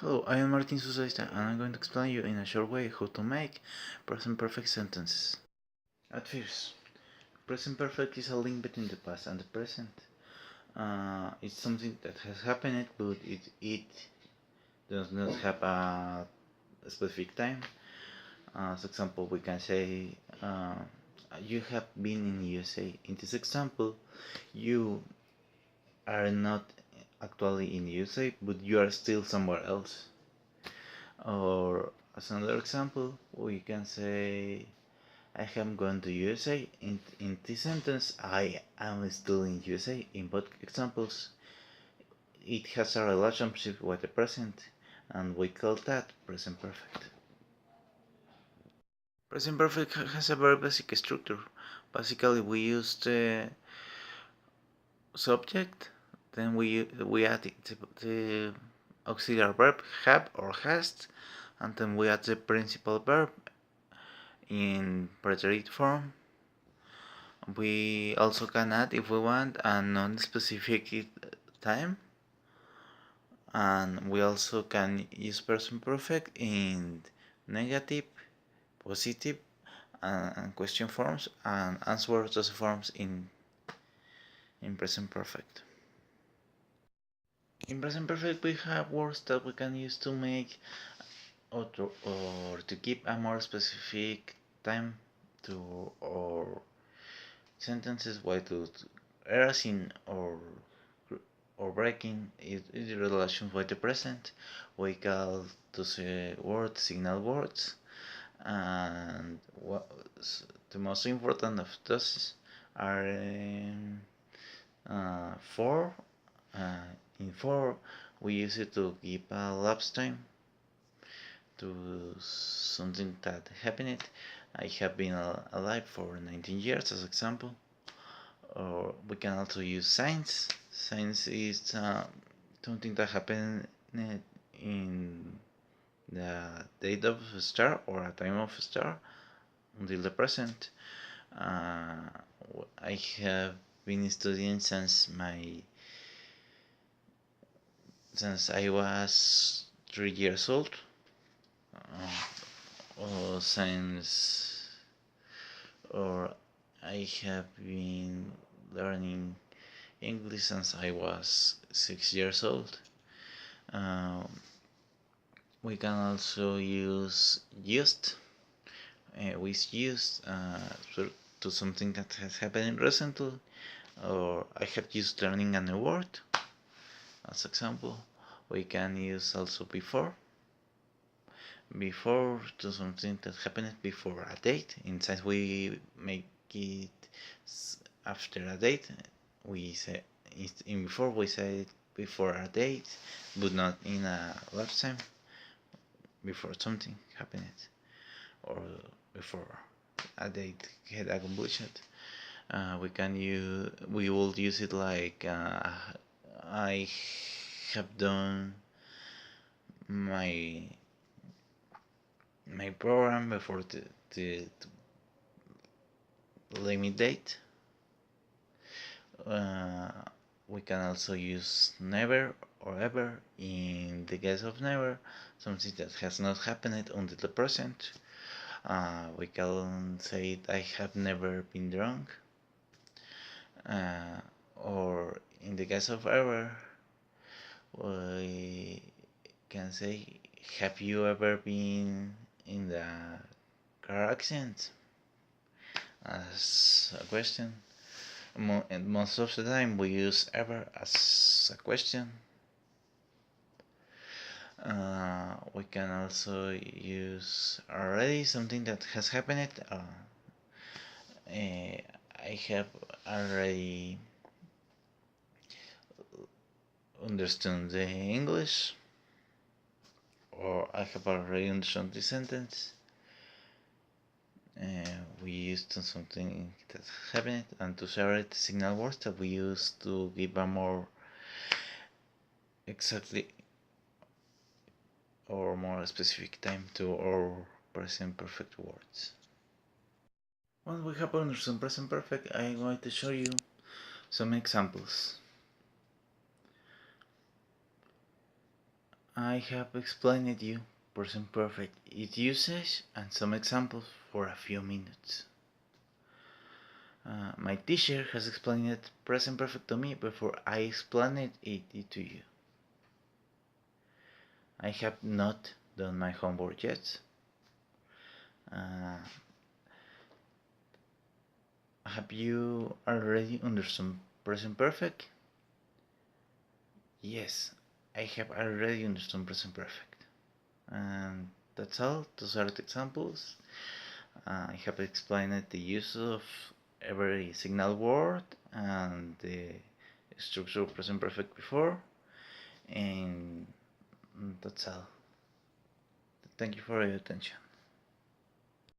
Hello, I am Martin Susaista and I'm going to explain you in a short way how to make present perfect sentences. At first, present perfect is a link between the past and the present. It's something that has happened, but it does not have a specific time. As example, we can say you have been in USA. In this example, you are not actually in USA, but you are still somewhere else. Or as another example, we can say I am going to USA. In this sentence, I am still in USA. In both examples, it has a relationship with the present, and we call that present perfect. Present perfect has a very basic structure. Basically, we use the subject, then we add the auxiliary verb have or has, and then we add the principal verb in preterite form. We also can add, if we want, a non-specific time, and we also can use present perfect in negative, positive, and question forms, and answer those forms in present perfect. In present perfect, we have words that we can use to make or to keep a more specific time to or sentences while to erasing or breaking is in relation with the present. We call those words signal words, and the most important of those are for. In for, we use it to give a lapse time to something that happened. I have been alive for 19 years as example. Or we can also use signs. Signs is something that happened in the date of a star or a time of a star until the present. I have been studying since I was 3 years old. Or I have been learning English since I was 6 years old. We can also use used. We use to something that has happened recently, or I have used learning a new word. As example, we can use also before to something that happened before a date. Instead we make it after a date. We say in before we say it before a date, but not in a lifetime. Before something happened or before a date had accomplished. We will use it like I have done my program before the limit date. We can also use never or ever. In the case of never, something that has not happened until the present. We can say I have never been drunk. Or in the case of ever, we can say, have you ever been in the car accident? As a question. And most of the time we use ever as a question. We can also use already, something that has happened. I have already understood the English, or I have already understood the sentence. We use something that happened, and to separate the signal words that we use to give a more exactly or more specific time to our present perfect words. Once we have understood present perfect, I am going to show you some examples. I have explained you present perfect, its usage, and some examples for a few minutes. My teacher has explained present perfect to me before I explained it to you. I have not done my homework yet. Have you already understood present perfect? Yes, I have already understood present perfect. And that's all. Those are the examples. I have explained the use of every signal word and the structure of present perfect before. And that's all. Thank you for your attention.